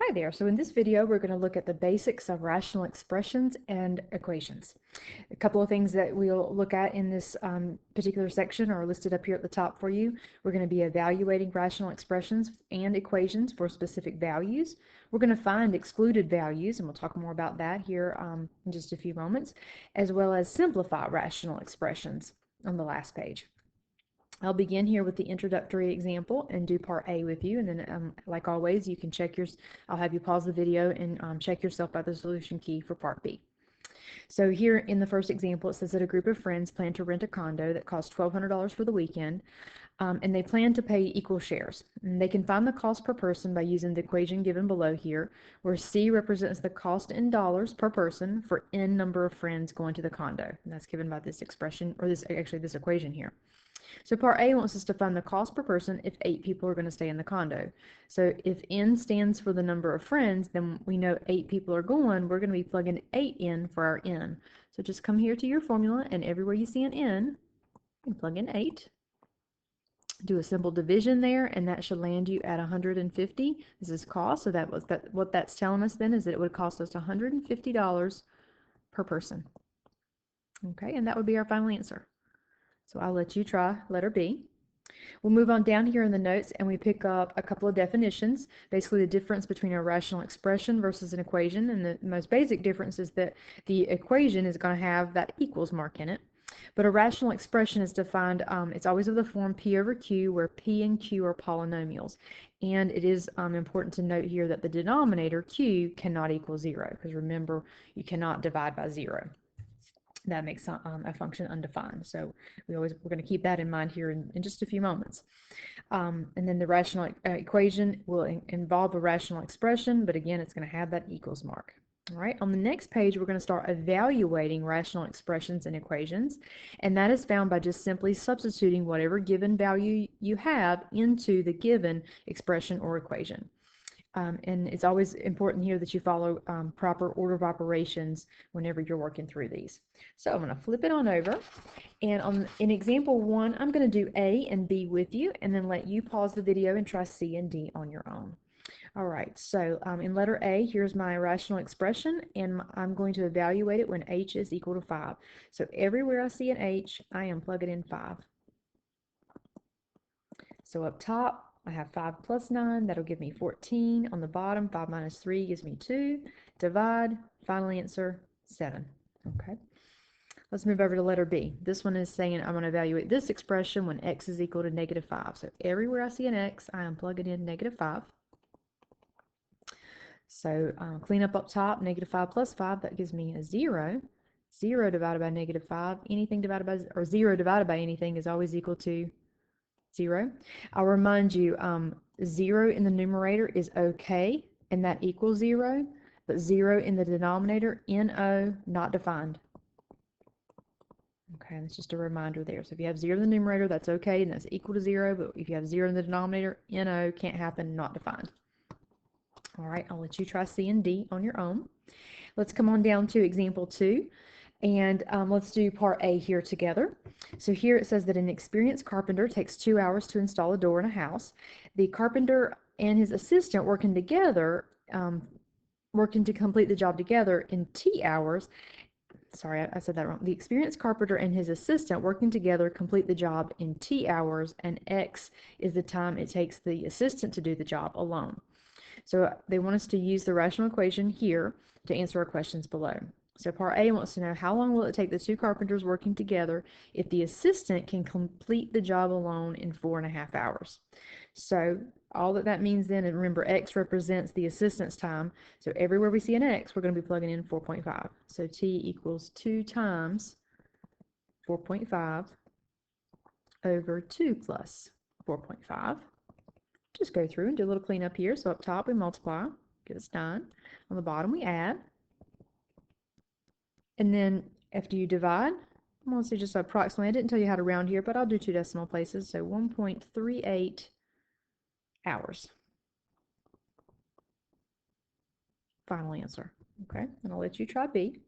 Hi there. So in this video, we're going to look at the basics of rational expressions and equations. A couple of things that we'll look at in this particular section are listed up here at the top for you. We're going to be evaluating rational expressions and equations for specific values. We're going to find excluded values, and we'll talk more about that here in just a few moments, as well as simplify rational expressions on the last page. I'll begin here with the introductory example and do part A with you, and then like always you can check I'll have you pause the video and check yourself by the solution key for part B. So here in the first example, it says that a group of friends plan to rent a condo that costs $1,200 for the weekend, and they plan to pay equal shares. And they can find the cost per person by using the equation given below here, where C represents the cost in dollars per person for n number of friends going to the condo. And that's given by this expression, or this equation here. So part A wants us to find the cost per person if 8 people are going to stay in the condo. So if N stands for the number of friends, then we know 8 people are going. We're going to be plugging 8 in for our N. So just come here to your formula, and everywhere you see an N, you can plug in 8. Do a simple division there, and that should land you at 150. This is cost, so what that's telling us then is that it would cost us $150 per person. Okay, and that would be our final answer. So I'll let you try letter B. We'll move on down here in the notes and we pick up a couple of definitions, basically the difference between a rational expression versus an equation. And the most basic difference is that the equation is going to have that equals mark in it. But a rational expression is defined, it's always of the form P over Q, where P and Q are polynomials. And it is important to note here that the denominator, Q, cannot equal 0, because remember, you cannot divide by 0. That makes a function undefined. So we're going to keep that in mind here in just a few moments. And then the rational equation will involve a rational expression, but again, it's going to have that equals mark. All right, on the next page, we're going to start evaluating rational expressions and equations, and that is found by just simply substituting whatever given value you have into the given expression or equation. And it's always important here that you follow proper order of operations whenever you're working through these. So I'm going to flip it on over, and in example 1, I'm going to do A and B with you, and then let you pause the video and try C and D on your own. All right, so in letter A, here's my rational expression, and I'm going to evaluate it when H is equal to 5. So everywhere I see an H, I am plugging in 5. So up top, I have 5 plus 9, that'll give me 14. On the bottom, 5 minus 3 gives me 2. Divide, final answer, 7. Okay. Let's move over to letter B. This one is saying I'm going to evaluate this expression when x is equal to negative 5. So everywhere I see an x, I am plugging in negative 5. So clean up top, negative 5 plus 5, that gives me a 0. 0 divided by negative 5, anything divided by, or 0 divided by anything is always equal to 0. I'll remind you, 0 in the numerator is okay, and that equals 0, but 0 in the denominator, NO, not defined. Okay, that's just a reminder there. So if you have 0 in the numerator, that's okay, and that's equal to 0, but if you have 0 in the denominator, NO, can't happen, not defined. All right, I'll let you try C and D on your own. Let's come on down to example 2. And let's do part A here together. So here it says that an experienced carpenter takes 2 hours to install a door in a house. The carpenter and his assistant working together, working to complete the job together in T hours. Sorry, I said that wrong. The experienced carpenter and his assistant working together complete the job in T hours, and X is the time it takes the assistant to do the job alone. So they want us to use the rational equation here to answer our questions below. So part A wants to know how long will it take the 2 carpenters working together if the assistant can complete the job alone in 4.5 hours. So all that means then, and remember X represents the assistant's time, so everywhere we see an X, we're going to be plugging in 4.5. So T equals 2 times 4.5 over 2 plus 4.5. Just go through and do a little cleanup here. So up top we multiply, get us 9. On the bottom we add. And then after you divide, I'm going to say just approximately, I didn't tell you how to round here, but I'll do 2 decimal places, so 1.38 hours. Final answer. Okay, and I'll let you try B.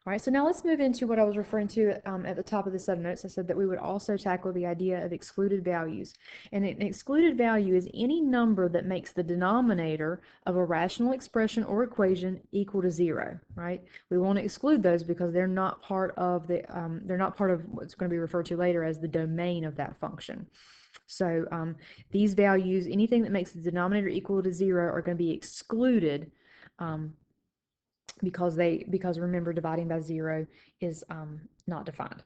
All right, so now let's move into what I was referring to at the top of the subnotes. I said that we would also tackle the idea of excluded values. And an excluded value is any number that makes the denominator of a rational expression or equation equal to 0, right? We want to exclude those because they're not part of what's going to be referred to later as the domain of that function. So these values, anything that makes the denominator equal to 0, are going to be excluded because remember, dividing by 0 is not defined.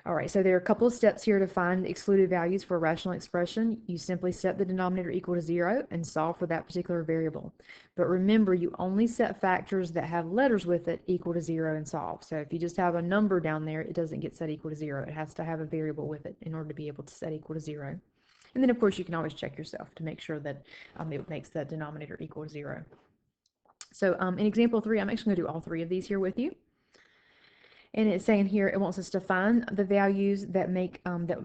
All right, so there are a couple of steps here to find excluded values for a rational expression. You simply set the denominator equal to 0 and solve for that particular variable. But remember, you only set factors that have letters with it equal to 0 and solve. So if you just have a number down there, it doesn't get set equal to 0. It has to have a variable with it in order to be able to set equal to 0. And then, of course, you can always check yourself to make sure that it makes that denominator equal to 0. So in example 3, I'm actually going to do all 3 of these here with you. And it's saying here it wants us to find the values that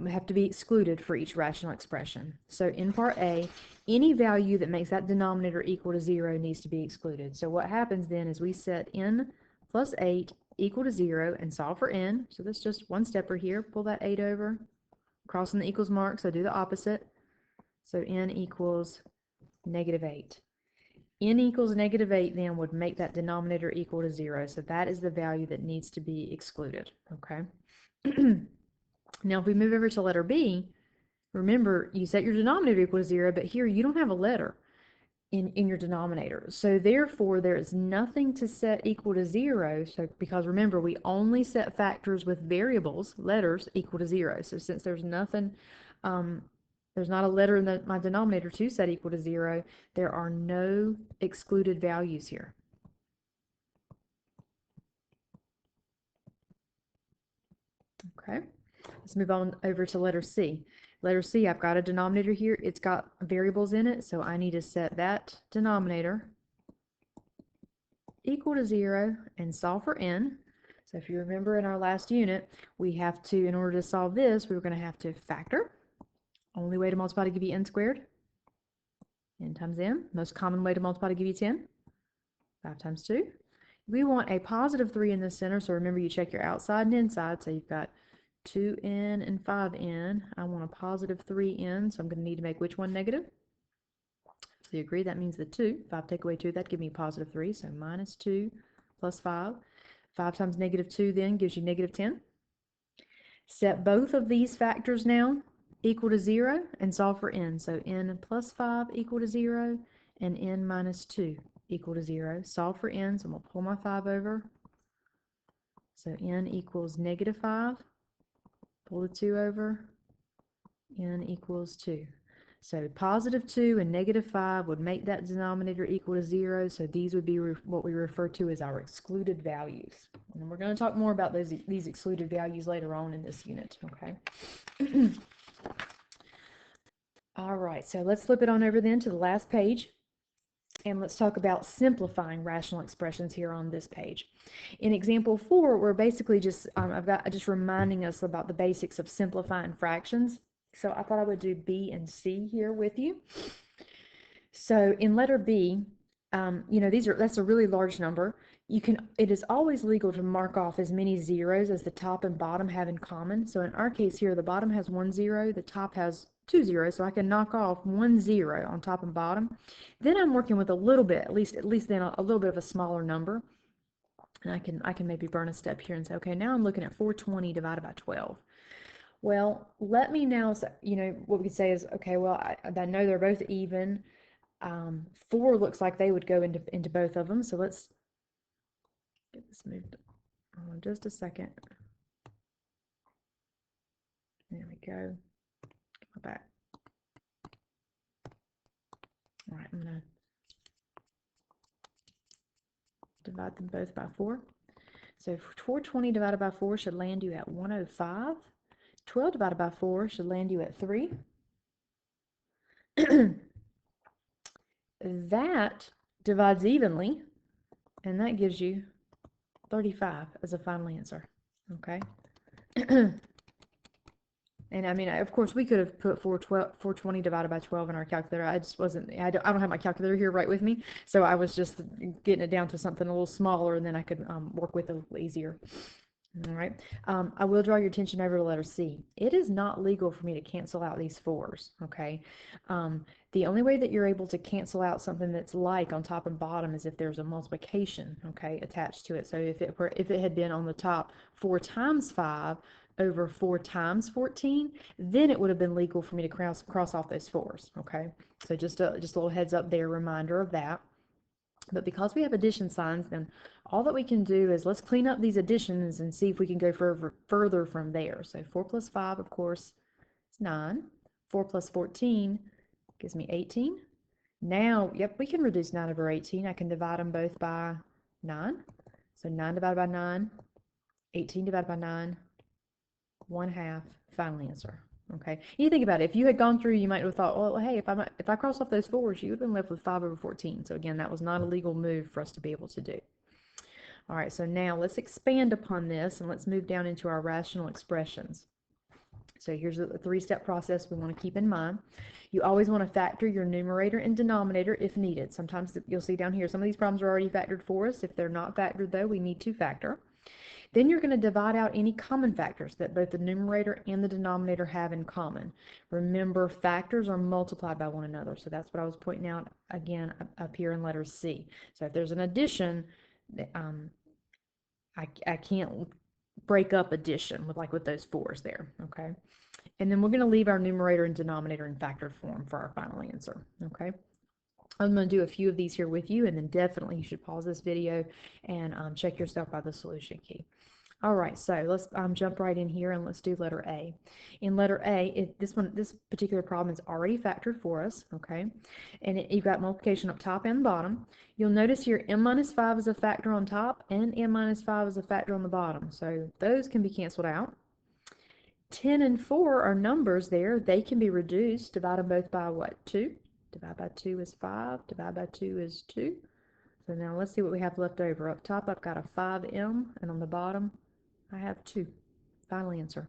have to be excluded for each rational expression. So in part A, any value that makes that denominator equal to 0 needs to be excluded. So what happens then is we set n plus 8 equal to 0 and solve for n. So that's just one stepper here. Pull that 8 over, crossing the equals mark, so do the opposite. So n equals -8. N equals -8 then would make that denominator equal to 0. So that is the value that needs to be excluded. Okay. Now if we move over to letter B, remember you set your denominator equal to 0, but here you don't have a letter in your denominator. So therefore there is nothing to set equal to 0. So because remember, we only set factors with variables, letters, equal to 0. So since there's nothing there's not a letter in my denominator to set equal to 0, there are no excluded values here. Okay, let's move on over to letter C. Letter C, I've got a denominator here. It's got variables in it, so I need to set that denominator equal to 0 and solve for n. So if you remember in our last unit, we have to, in order to solve this, we were going to have to factor. Only way to multiply to give you n squared. N times n. Most common way to multiply to give you 10. 5 times 2. We want a positive 3 in the center, so remember you check your outside and inside. So you've got 2n and 5n. I want a positive 3n, so I'm going to need to make which one negative? So you agree that means the 2. 5 take away 2, that'd give me positive 3, so -2 plus 5. 5 times -2 then gives you -10. Set both of these factors now equal to 0 and solve for n. So n plus 5 equal to 0 and n minus 2 equal to 0. Solve for n, so I'm going to pull my 5 over. So n equals -5. Pull the 2 over. N equals 2. So positive 2 and -5 would make that denominator equal to 0. So these would be what we refer to as our excluded values. And we're going to talk more about these excluded values later on in this unit. Okay. All right, so let's flip it on over then to the last page, and let's talk about simplifying rational expressions here on this page. In example 4, we're basically just just reminding us about the basics of simplifying fractions. So I thought I would do B and C here with you. So in letter B, you know, that's a really large number. It is always legal to mark off as many zeros as the top and bottom have in common. So in our case here, the bottom has 1 0, the top has 2 zeros, so I can knock off 1 0 on top and bottom. Then I'm working with a little bit, at least then a little bit of a smaller number. And I can maybe burn a step here and say, okay, now I'm looking at 420 divided by 12. Well, let me now, you know, what we could say is, okay, well, I know they're both even. 4 looks like they would go into both of them, so let's get this moved on just a second. There we go. Go back. All right, I'm going to divide them both by 4. So 420 divided by 4 should land you at 105. 12 divided by 4 should land you at 3. That divides evenly, and that gives you 35 as a final answer. Okay. And I mean, of course, we could have put 420 divided by 12 in our calculator. I just wasn't, I don't have my calculator here right with me. So I was just getting it down to something a little smaller, and then I could work with it a little easier. All right. I will draw your attention over to letter C. It is not legal for me to cancel out these 4s, okay? The only way that you're able to cancel out something that's like on top and bottom is if there's a multiplication, okay, attached to it. So if it had been on the top 4 times 5 over 4 times 14, then it would have been legal for me to cross off those 4s, okay? So just a little heads up there, reminder of that. But because we have addition signs, then all that we can do is let's clean up these additions and see if we can go further from there. So 4 plus 5, of course, is 9. 4 plus 14 gives me 18. Now, yep, we can reduce 9 over 18. I can divide them both by 9. So 9 divided by 9, 18 divided by 9, 1/2, final answer. Okay, you think about it. If you had gone through, you might have thought, well, hey, if I cross off those 4s, you would have been left with 5 over 14. So again, that was not a legal move for us to be able to do. All right, so now let's expand upon this and let's move down into our rational expressions. So here's a 3-step process we want to keep in mind. You always want to factor your numerator and denominator if needed. Sometimes you'll see down here, some of these problems are already factored for us. If they're not factored, though, we need to factor. Then you're going to divide out any common factors that both the numerator and the denominator have in common. Remember, factors are multiplied by one another. So that's what I was pointing out again up here in letter C. So if there's an addition, I can't break up addition with those 4s there, okay? And then we're going to leave our numerator and denominator in factored form for our final answer, okay? I'm going to do a few of these here with you, and then definitely you should pause this video and check yourself by the solution key. All right, so let's jump right in here and let's do letter A. In letter A, this particular problem is already factored for us, okay? And you've got multiplication up top and bottom. You'll notice here m minus 5 is a factor on top and m minus 5 is a factor on the bottom. So those can be canceled out. 10 and 4 are numbers there. They can be reduced. Divide them both by what? 2? Divide by 2 is 5. Divide by 2 is 2. So now let's see what we have left over. Up top, I've got a 5m, and on the bottom, I have 2. Final answer.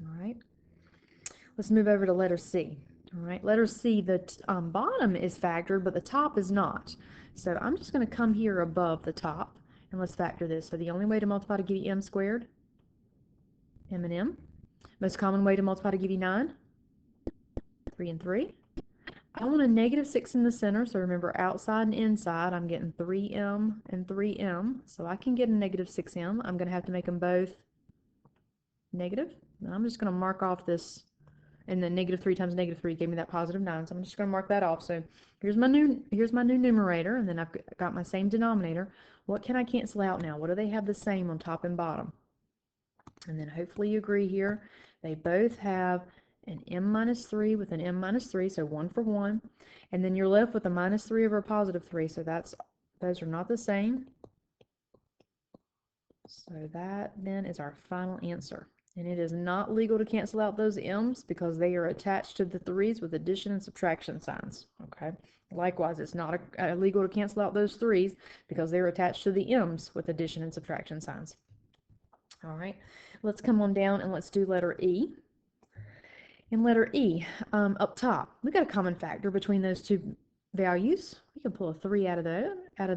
All right. Let's move over to letter C. All right. Letter C, the bottom is factored, but the top is not. So I'm just going to come here above the top, and let's factor this. So the only way to multiply to give you m squared, m and m. Most common way to multiply to give you 9, 3 and 3. I want a negative 6 in the center, so remember outside and inside, I'm getting 3m and 3m, so I can get a negative 6m. I'm going to have to make them both negative. And I'm just going to mark off this, and then negative 3 times negative 3 gave me that positive 9, so I'm just going to mark that off. So here's my new numerator, and then I've got my same denominator. What can I cancel out now? What do they have the same on top and bottom? And then hopefully you agree here. They both have an m minus 3 with an m minus 3, so 1 for 1. And then you're left with a minus 3 over a positive 3, so those are not the same. So that then is our final answer. And it is not legal to cancel out those m's because they are attached to the 3's with addition and subtraction signs, okay? Likewise, it's not illegal to cancel out those 3's because they're attached to the m's with addition and subtraction signs. All right, let's come on down and let's do letter E. In letter E, up top, we've got a common factor between those two values. We can pull a 3 out of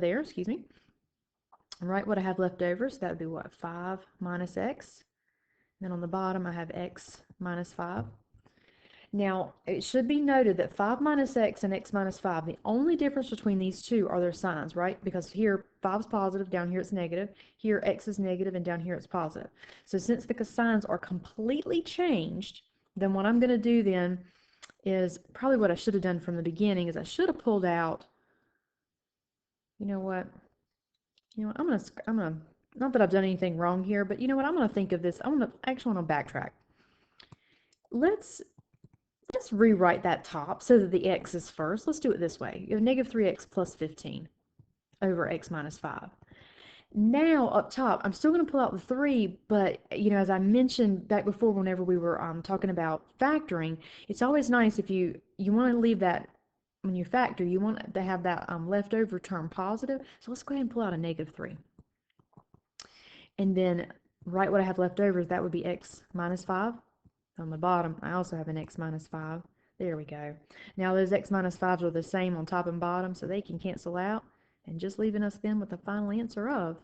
there, excuse me. All right, what I have left over, so that would be what, 5 minus x. And then on the bottom, I have x minus 5. Now, it should be noted that 5 minus x and x minus 5, the only difference between these two are their signs, right? Because here, 5 is positive, down here it's negative. Here, x is negative, and down here it's positive. So since the signs are completely changed, then what I'm going to do then is probably what I should have done from the beginning is I should have pulled out, you know what, I'm gonna, not that I've done anything wrong here, but you know what, I'm going to think of this, I actually want to backtrack. Let's rewrite that top so that the x is first. Let's do it this way. You have negative 3x plus 15 over x minus 5. Now up top, I'm still going to pull out the 3, but as I mentioned back before whenever we were talking about factoring, it's always nice if you want to leave that, when you factor, you want to have that leftover term positive. So let's go ahead and pull out a negative 3. And then right what I have left over, that would be x minus 5. On the bottom, I also have an x minus 5. There we go. Now those x minus 5s are the same on top and bottom, so they can cancel out, and just leaving us then with the final answer of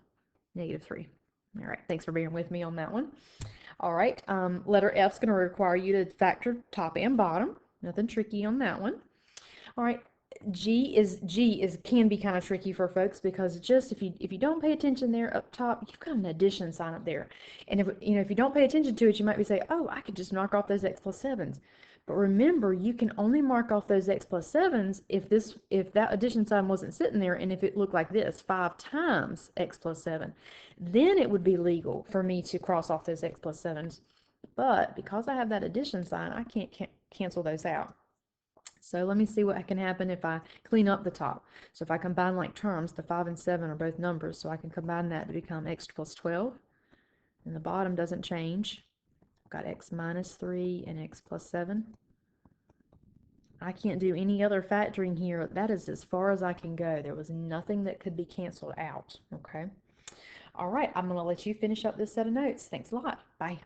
-3. All right, thanks for being with me on that one. All right, letter F is going to require you to factor top and bottom. Nothing tricky on that one. All right, G is can be kind of tricky for folks because just if you don't pay attention there up top, you've got an addition sign up there, and if you don't pay attention to it, you might be saying, oh, I could just mark off those x plus 7s. But remember, you can only mark off those x plus 7s if that addition sign wasn't sitting there, and if it looked like this, 5 times x plus 7, then it would be legal for me to cross off those x plus 7s. But because I have that addition sign, I can't cancel those out. So let me see what can happen if I clean up the top. So if I combine like terms, the 5 and 7 are both numbers, so I can combine that to become x plus 12. And the bottom doesn't change. I've got x minus 3 and x plus 7. I can't do any other factoring here. That is as far as I can go. There was nothing that could be canceled out. Okay. All right, I'm going to let you finish up this set of notes. Thanks a lot. Bye.